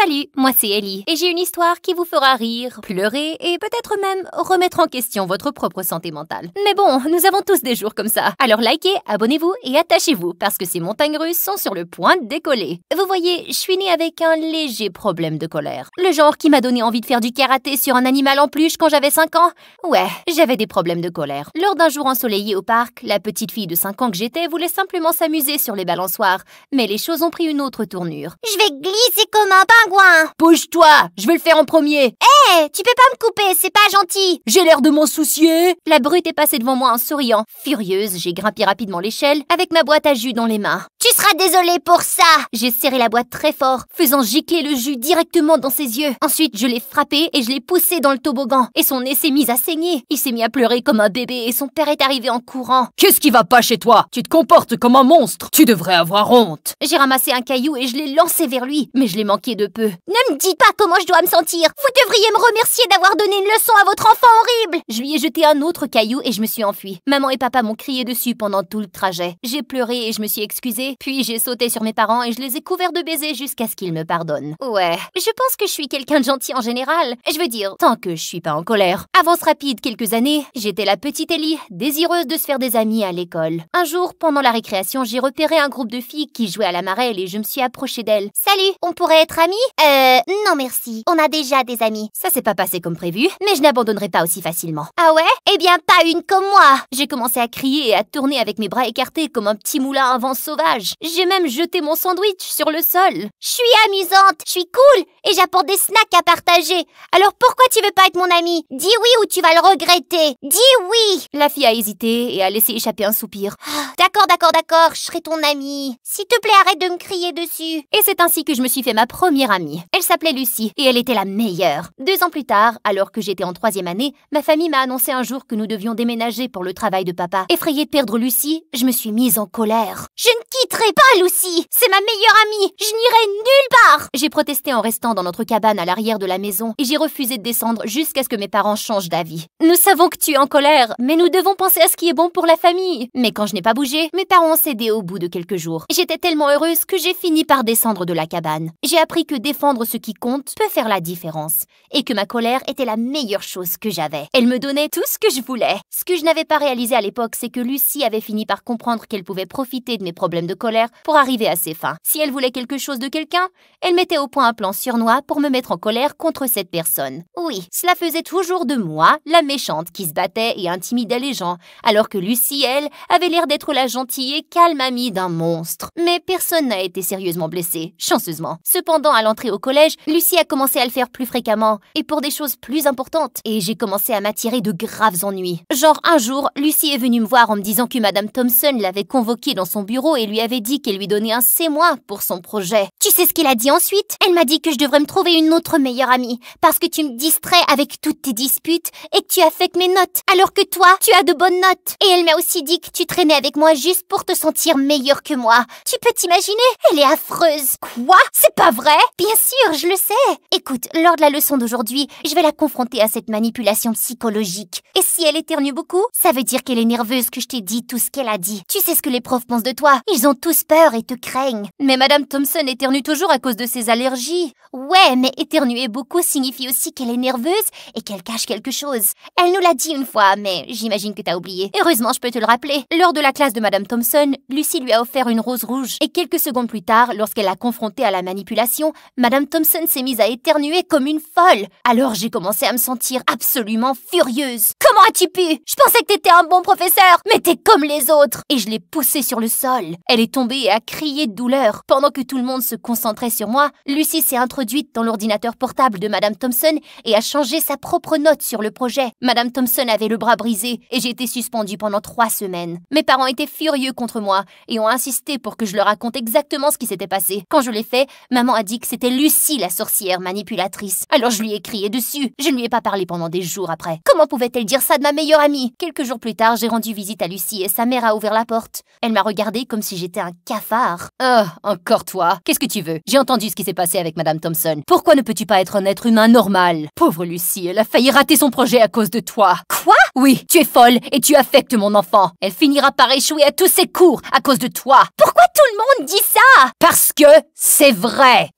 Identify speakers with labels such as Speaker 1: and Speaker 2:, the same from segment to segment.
Speaker 1: Salut, moi c'est Ellie et j'ai une histoire qui vous fera rire, pleurer et peut-être même remettre en question votre propre santé mentale. Mais bon, nous avons tous des jours comme ça. Alors likez, abonnez-vous et attachez-vous parce que ces montagnes russes sont sur le point de décoller. Vous voyez, je suis née avec un léger problème de colère. Le genre qui m'a donné envie de faire du karaté sur un animal en peluche quand j'avais 5 ans. Ouais, j'avais des problèmes de colère. Lors d'un jour ensoleillé au parc, la petite fille de 5 ans que j'étais voulait simplement s'amuser sur les balançoires. Mais les choses ont pris une autre tournure.
Speaker 2: Je vais glisser comme un pingouin.
Speaker 1: Bouge-toi, je vais le faire en premier.
Speaker 2: Hé, tu peux pas me couper, c'est pas gentil.
Speaker 1: J'ai l'air de m'en soucier. La brute est passée devant moi en souriant. Furieuse, j'ai grimpé rapidement l'échelle avec ma boîte à jus dans les mains.
Speaker 2: Tu seras désolée pour ça.
Speaker 1: J'ai serré la boîte très fort, faisant gicler le jus directement dans ses yeux. Ensuite, je l'ai frappé et je l'ai poussé dans le toboggan. Et son nez s'est mis à saigner. Il s'est mis à pleurer comme un bébé et son père est arrivé en courant.
Speaker 3: Qu'est-ce qui va pas chez toi? Tu te comportes comme un monstre. Tu devrais avoir honte.
Speaker 1: J'ai ramassé un caillou et je l'ai lancé vers lui, mais je l'ai manqué de peu.
Speaker 2: Ne me dites pas comment je dois me sentir. Vous devriez me remercier d'avoir donné une leçon à votre enfant horrible.
Speaker 1: Je lui ai jeté un autre caillou et je me suis enfuie. Maman et papa m'ont crié dessus pendant tout le trajet. J'ai pleuré et je me suis excusée, puis j'ai sauté sur mes parents et je les ai couverts de baisers jusqu'à ce qu'ils me pardonnent. Ouais, je pense que je suis quelqu'un de gentil en général. Je veux dire, tant que je suis pas en colère. Avance rapide quelques années, j'étais la petite Ellie, désireuse de se faire des amis à l'école. Un jour, pendant la récréation, j'ai repéré un groupe de filles qui jouaient à la marelle et je me suis approchée d'elles.
Speaker 2: Salut, on pourrait être amis? Non merci, on a déjà des amis.
Speaker 1: Ça s'est pas passé comme prévu, mais je n'abandonnerai pas aussi facilement.
Speaker 2: Ah ouais? Eh bien pas une comme moi.
Speaker 1: J'ai commencé à crier et à tourner avec mes bras écartés comme un petit moulin à vent sauvage. J'ai même jeté mon sandwich sur le sol.
Speaker 2: Je suis amusante, je suis cool et j'apporte des snacks à partager. Alors pourquoi tu veux pas être mon amie? Dis oui ou tu vas le regretter. Dis oui.
Speaker 1: La fille a hésité et a laissé échapper un soupir.
Speaker 2: D'accord, je serai ton amie. S'il te plaît, arrête de me crier dessus.
Speaker 1: Et c'est ainsi que je me suis fait ma première amie. Elle s'appelait Lucie et elle était la meilleure. 2 ans plus tard, alors que j'étais en 3e année, ma famille m'a annoncé un jour que nous devions déménager pour le travail de papa. Effrayée de perdre Lucie, je me suis mise en colère.
Speaker 2: Je ne quitterai pas Lucie. C'est ma meilleure amie. Je n'irai nulle part.
Speaker 1: J'ai protesté en restant dans notre cabane à l'arrière de la maison et j'ai refusé de descendre jusqu'à ce que mes parents changent d'avis. Nous savons que tu es en colère, mais nous devons penser à ce qui est bon pour la famille. Mais quand je n'ai pas bougé, mes parents ont cédé au bout de quelques jours. J'étais tellement heureuse que j'ai fini par descendre de la cabane. J'ai appris que défendre ce qui compte peut faire la différence et que ma colère était la meilleure chose que j'avais. Elle me donnait tout ce que je voulais. Ce que je n'avais pas réalisé à l'époque, c'est que Lucie avait fini par comprendre qu'elle pouvait profiter de mes problèmes de colère pour arriver à ses fins. Si elle voulait quelque chose de quelqu'un, elle mettait au point un plan surnois pour me mettre en colère contre cette personne. Oui, cela faisait toujours de moi la méchante qui se battait et intimidait les gens, alors que Lucie, elle, avait l'air d'être la gentille et calme amie d'un monstre. Mais personne n'a été sérieusement blessé, chanceusement. Cependant, à l'entrée au collège, Lucie a commencé à le faire plus fréquemment et pour des choses plus importantes. Et j'ai commencé à m'attirer de graves ennuis. Genre, un jour, Lucie est venue me voir en me disant que Madame Thompson l'avait convoquée dans son bureau et lui avait dit qu'elle lui donnait un C- pour son projet.
Speaker 2: Tu sais ce qu'elle a dit ensuite? Elle m'a dit que je devrais me trouver une autre meilleure amie parce que tu me distrais avec toutes tes disputes et que tu affectes mes notes alors que toi, tu as de bonnes notes. Et elle m'a aussi dit que tu traînais avec moi juste pour te sentir meilleure que moi. Tu peux t'imaginer? Elle est affreuse.
Speaker 1: Quoi? C'est pas vrai?
Speaker 2: Bien sûr, je le sais. Écoute, lors de la leçon d'aujourd'hui, je vais la confronter à cette manipulation psychologique. Et si elle éternue beaucoup, ça veut dire qu'elle est nerveuse que je t'ai dit tout ce qu'elle a dit. Tu sais ce que les profs pensent de toi. Ils ont tous peur et te craignent.
Speaker 1: Mais Madame Thompson éternue toujours à cause de ses allergies.
Speaker 2: Ouais, mais éternuer beaucoup signifie aussi qu'elle est nerveuse et qu'elle cache quelque chose. Elle nous l'a dit une fois, mais j'imagine que t'as oublié.
Speaker 1: Heureusement, je peux te le rappeler. Lors de la classe de Madame Thompson, Lucie lui a offert une rose rouge. Et quelques secondes plus tard, lorsqu'elle l'a confrontée à la manipulation, Madame Thompson s'est mise à éternuer comme une folle. Alors j'ai commencé à me sentir absolument furieuse.
Speaker 2: Comment as-tu pu? Je pensais que t'étais un bon professeur, mais t'es comme les autres.
Speaker 1: Et je l'ai poussée sur le sol. Elle est tombée et a crié de douleur. Pendant que tout le monde se concentrait sur moi, Lucie s'est introduite dans l'ordinateur portable de Madame Thompson et a changé sa propre note sur le projet. Madame Thompson avait le bras brisé et j'ai été suspendue pendant 3 semaines. Mes parents étaient furieux contre moi et ont insisté pour que je leur raconte exactement ce qui s'était passé. Quand je l'ai fait, maman a dit que c'était Lucie la sorcière manipulatrice. Alors je lui ai crié dessus. Je ne lui ai pas parlé pendant des jours après. Comment pouvait-elle dire ça de ma meilleure amie? Quelques jours plus tard, j'ai rendu visite à Lucie et sa mère a ouvert la porte. Elle m'a regardée comme si j'étais un cafard. Oh, encore toi. Qu'est-ce que tu veux? J'ai entendu ce qui s'est passé avec Madame Thompson. Pourquoi ne peux-tu pas être un être humain normal? Pauvre Lucie, elle a failli rater son projet à cause de toi.
Speaker 2: Quoi?
Speaker 3: Oui, tu es folle et tu affectes mon enfant. Elle finira par échouer à tous ses cours à cause de toi.
Speaker 2: Pourquoi tout le monde dit ça?
Speaker 3: Parce que c'est vrai.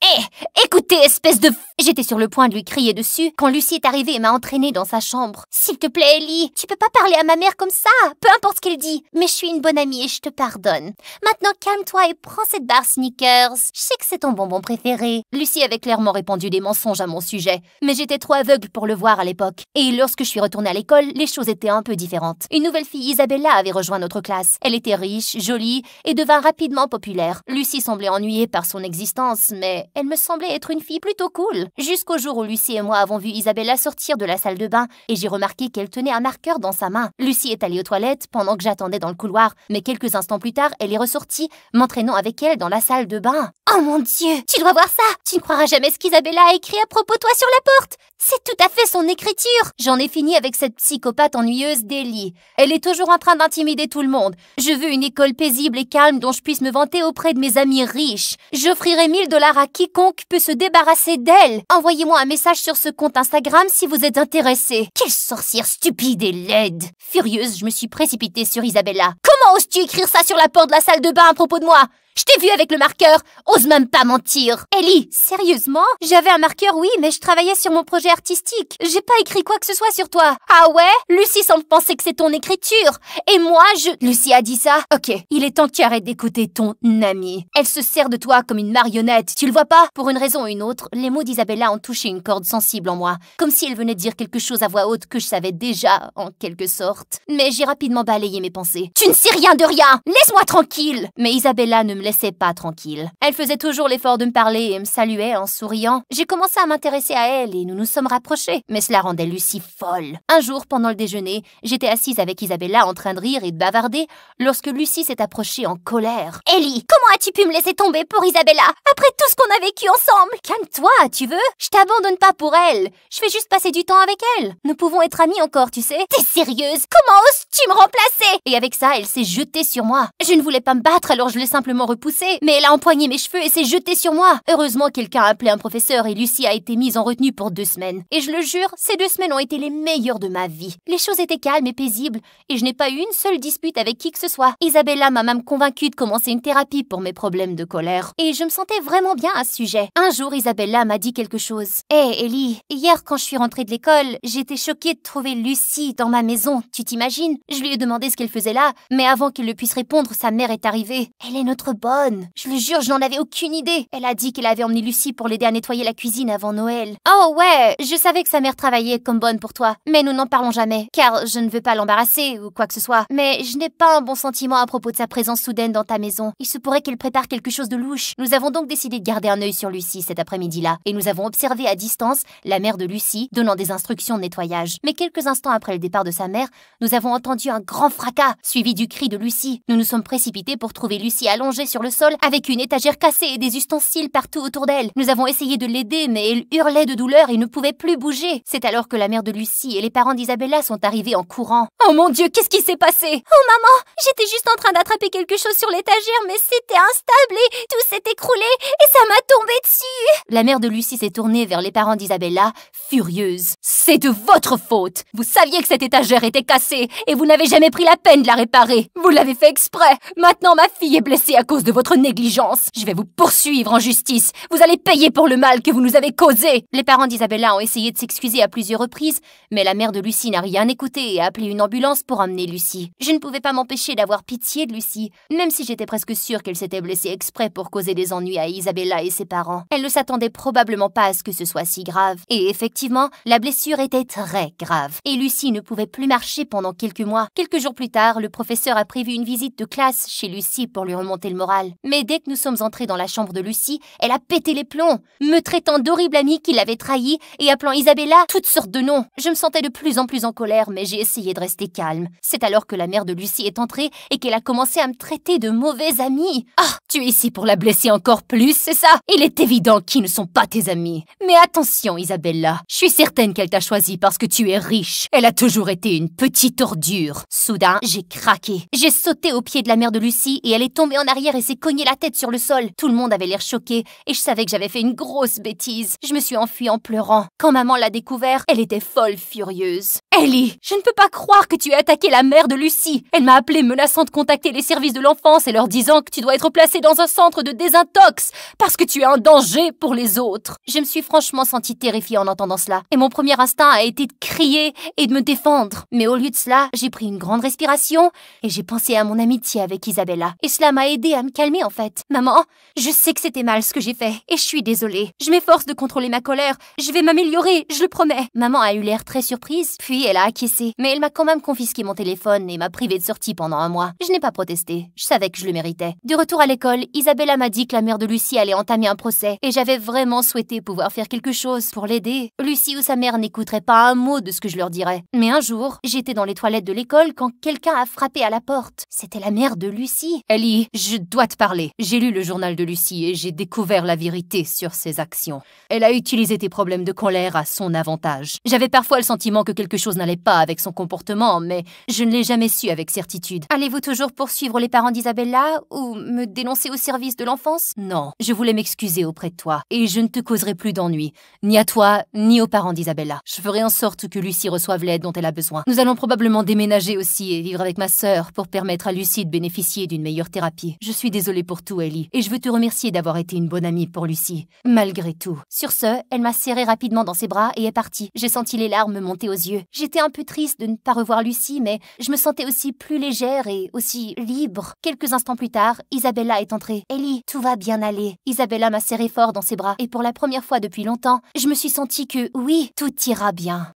Speaker 2: Écoutez, espèce de...
Speaker 1: J'étais sur le point de lui crier dessus quand Lucie est arrivée et m'a entraînée dans sa chambre.
Speaker 2: S'il te plaît, Ellie, tu peux pas parler à ma mère comme ça, peu importe ce qu'elle dit. Mais je suis une bonne amie et je te pardonne. Maintenant, calme-toi et prends cette barre Snickers. Je sais que c'est ton bonbon préféré.
Speaker 1: Lucie avait clairement répandu des mensonges à mon sujet, mais j'étais trop aveugle pour le voir à l'époque. Et lorsque je suis retournée à l'école, les choses étaient un peu différentes. Une nouvelle fille, Isabella, avait rejoint notre classe. Elle était riche, jolie et devint rapidement populaire. Lucie semblait ennuyée par son existence, mais elle me semblait être une fille plutôt cool. Jusqu'au jour où Lucie et moi avons vu Isabella sortir de la salle de bain et j'ai remarqué qu'elle tenait un marqueur dans sa main. Lucie est allée aux toilettes pendant que j'attendais dans le couloir, mais quelques instants plus tard, elle est ressortie, m'entraînant avec elle dans la salle de bain.
Speaker 2: Oh mon Dieu, tu dois voir ça. Tu ne croiras jamais ce qu'Isabella a écrit à propos de toi sur la porte. C'est tout à fait son écriture.
Speaker 1: J'en ai fini avec cette psychopathe ennuyeuse d'Ellie. Elle est toujours en train d'intimider tout le monde. Je veux une école paisible et calme dont je puisse me vanter auprès de mes amis riches. J'offrirai 1000 $ à quiconque peut se débarrasser d'elle. Envoyez-moi un message sur ce compte Instagram si vous êtes intéressé.
Speaker 2: Quelle sorcière stupide et laide.
Speaker 1: Furieuse, je me suis précipitée sur Isabella.
Speaker 2: Comment oses-tu écrire ça sur la porte de la salle de bain à propos de moi? Je t'ai vu avec le marqueur. Ose même pas mentir.
Speaker 1: Ellie, sérieusement? J'avais un marqueur, oui, mais je travaillais sur mon projet artistique. J'ai pas écrit quoi que ce soit sur toi.
Speaker 2: Ah ouais? Lucie semble penser que c'est ton écriture. Et moi,
Speaker 1: Lucie a dit ça? Ok, il est temps que tu arrêtes d'écouter ton amie. Elle se sert de toi comme une marionnette, tu le vois pas? Pour une raison ou une autre, les mots d'Isabella ont touché une corde sensible en moi. Comme si elle venait de dire quelque chose à voix haute que je savais déjà, en quelque sorte. Mais j'ai rapidement balayé mes pensées.
Speaker 2: Tu ne sais rien de rien. Laisse-moi tranquille.
Speaker 1: Mais Isabella ne me laissait pas tranquille. Elle faisait toujours l'effort de me parler et me saluait en souriant. J'ai commencé à m'intéresser à elle et nous nous sommes rapprochés. Mais cela rendait Lucie folle. Un jour, pendant le déjeuner, j'étais assise avec Isabella en train de rire et de bavarder lorsque Lucie s'est approchée en colère.
Speaker 2: Ellie, comment as-tu pu me laisser tomber pour Isabella après tout ce qu'on a vécu ensemble?
Speaker 1: Calme-toi, tu veux? Je t'abandonne pas pour elle. Je fais juste passer du temps avec elle. Nous pouvons être amis encore, tu sais.
Speaker 2: T'es sérieuse? Comment oses-tu me remplacer?
Speaker 1: Et avec ça, elle s'est jetée sur moi. Je ne voulais pas me battre, alors je l'ai simplement repoussée. Mais elle a empoigné mes cheveux et s'est jetée sur moi. Heureusement, quelqu'un a appelé un professeur et Lucie a été mise en retenue pour 2 semaines. Et je le jure, ces 2 semaines ont été les meilleures de ma vie. Les choses étaient calmes et paisibles et je n'ai pas eu une seule dispute avec qui que ce soit. Isabella m'a même convaincue de commencer une thérapie pour mes problèmes de colère. Et je me sentais vraiment bien à ce sujet. Un jour, Isabella m'a dit quelque chose. Hé, Ellie, hier quand je suis rentrée de l'école, j'étais choquée de trouver Lucie dans ma maison. Tu t'imagines? Je lui ai demandé ce qu'elle faisait là, mais avant qu'il ne puisse répondre, sa mère est arrivée. Elle est notre bonne. Je le jure, je n'en avais aucune idée. Elle a dit qu'elle avait emmené Lucie pour l'aider à nettoyer la cuisine avant Noël. Oh ouais, je savais que sa mère travaillait comme bonne pour toi, mais nous n'en parlons jamais, car je ne veux pas l'embarrasser ou quoi que ce soit. Mais je n'ai pas un bon sentiment à propos de sa présence soudaine dans ta maison. Il se pourrait qu'elle prépare quelque chose de louche. Nous avons donc décidé de garder un œil sur Lucie cet après-midi-là, et nous avons observé à distance la mère de Lucie donnant des instructions de nettoyage. Mais quelques instants après le départ de sa mère, nous avons entendu un grand fracas, suivi du cri de Lucie. Nous nous sommes précipités pour trouver Lucie allongée sur le sol avec une étagère cassée et des ustensiles partout autour d'elle. Nous avons essayé de l'aider, mais elle hurlait de douleur et ne pouvait plus bouger. C'est alors que la mère de Lucie et les parents d'Isabella sont arrivés en courant. Oh mon Dieu, qu'est-ce qui s'est passé?
Speaker 2: Oh maman, j'étais juste en train d'attraper quelque chose sur l'étagère, mais c'était instable et tout s'est écroulé et ça m'a tombé dessus.
Speaker 1: La mère de Lucie s'est tournée vers les parents d'Isabella, furieuse. C'est de votre faute. Vous saviez que cette étagère était cassée et vous n'avez jamais pris la peine de la réparer. Vous l'avez fait exprès. Maintenant, ma fille est blessée à cause de votre négligence. Je vais vous poursuivre en justice. Vous allez payer pour le mal que vous nous avez causé. Les parents d'Isabella ont essayé de s'excuser à plusieurs reprises, mais la mère de Lucie n'a rien écouté et a appelé une ambulance pour emmener Lucie. Je ne pouvais pas m'empêcher d'avoir pitié de Lucie, même si j'étais presque sûre qu'elle s'était blessée exprès pour causer des ennuis à Isabella et ses parents. Elle ne s'attendait probablement pas à ce que ce soit si grave. Et effectivement, la blessure était très grave. Et Lucie ne pouvait plus marcher pendant quelques mois. Quelques jours plus tard, le professeur a prévu une visite de classe chez Lucie pour lui remonter le moral. Mais dès que nous sommes entrés dans la chambre de Lucie, elle a pété les plombs, me traitant d'horrible amie qui l'avait trahie et appelant Isabella toutes sortes de noms. Je me sentais de plus en plus en colère, mais j'ai essayé de rester calme. C'est alors que la mère de Lucie est entrée et qu'elle a commencé à me traiter de mauvaise amie. Ah, tu es ici pour la blesser encore plus, c'est ça? Il est évident qu'ils ne sont pas tes amis. Mais attention, Isabella, je suis certaine qu'elle t'a choisi parce que tu es riche. Elle a toujours été une petite ordure. Soudain, j'ai craqué. J'ai sauté au pied de la mère de Lucie et elle est tombée en arrière terre et s'est cogné la tête sur le sol. Tout le monde avait l'air choqué et je savais que j'avais fait une grosse bêtise. Je me suis enfuie en pleurant. Quand maman l'a découvert, elle était folle furieuse. Ellie, je ne peux pas croire que tu aies attaqué la mère de Lucie. Elle m'a appelée menaçant de contacter les services de l'enfance et leur disant que tu dois être placée dans un centre de désintox parce que tu es un danger pour les autres. Je me suis franchement sentie terrifiée en entendant cela et mon premier instinct a été de crier et de me défendre. Mais au lieu de cela, j'ai pris une grande respiration et j'ai pensé à mon amitié avec Isabella. Et cela m'a aidée à me calmer en fait. Maman, je sais que c'était mal ce que j'ai fait et je suis désolée. Je m'efforce de contrôler ma colère. Je vais m'améliorer, je le promets. Maman a eu l'air très surprise, puis elle a acquiescé. Mais elle m'a quand même confisqué mon téléphone et m'a privée de sortie pendant un mois. Je n'ai pas protesté. Je savais que je le méritais. De retour à l'école, Isabella m'a dit que la mère de Lucie allait entamer un procès et j'avais vraiment souhaité pouvoir faire quelque chose pour l'aider. Lucie ou sa mère n'écouteraient pas un mot de ce que je leur dirais. Mais un jour, j'étais dans les toilettes de l'école quand quelqu'un a frappé à la porte. C'était la mère de Lucie. Ellie, je dois te parler. J'ai lu le journal de Lucie et j'ai découvert la vérité sur ses actions. Elle a utilisé tes problèmes de colère à son avantage. J'avais parfois le sentiment que quelque chose n'allait pas avec son comportement, mais je ne l'ai jamais su avec certitude. Allez-vous toujours poursuivre les parents d'Isabella ou me dénoncer au service de l'enfance? Non, je voulais m'excuser auprès de toi et je ne te causerai plus d'ennui, ni à toi, ni aux parents d'Isabella. Je ferai en sorte que Lucie reçoive l'aide dont elle a besoin. Nous allons probablement déménager aussi et vivre avec ma sœur pour permettre à Lucie de bénéficier d'une meilleure thérapie. Je suis désolée pour tout, Ellie, et je veux te remercier d'avoir été une bonne amie pour Lucie, malgré tout. Sur ce, elle m'a serré rapidement dans ses bras et est partie. J'ai senti les larmes me monter aux yeux. J'étais un peu triste de ne pas revoir Lucie, mais je me sentais aussi plus légère et aussi libre. Quelques instants plus tard, Isabella est entrée. « Ellie, tout va bien aller. » Isabella m'a serré fort dans ses bras et pour la première fois depuis longtemps, je me suis sentie que oui, tout ira bien.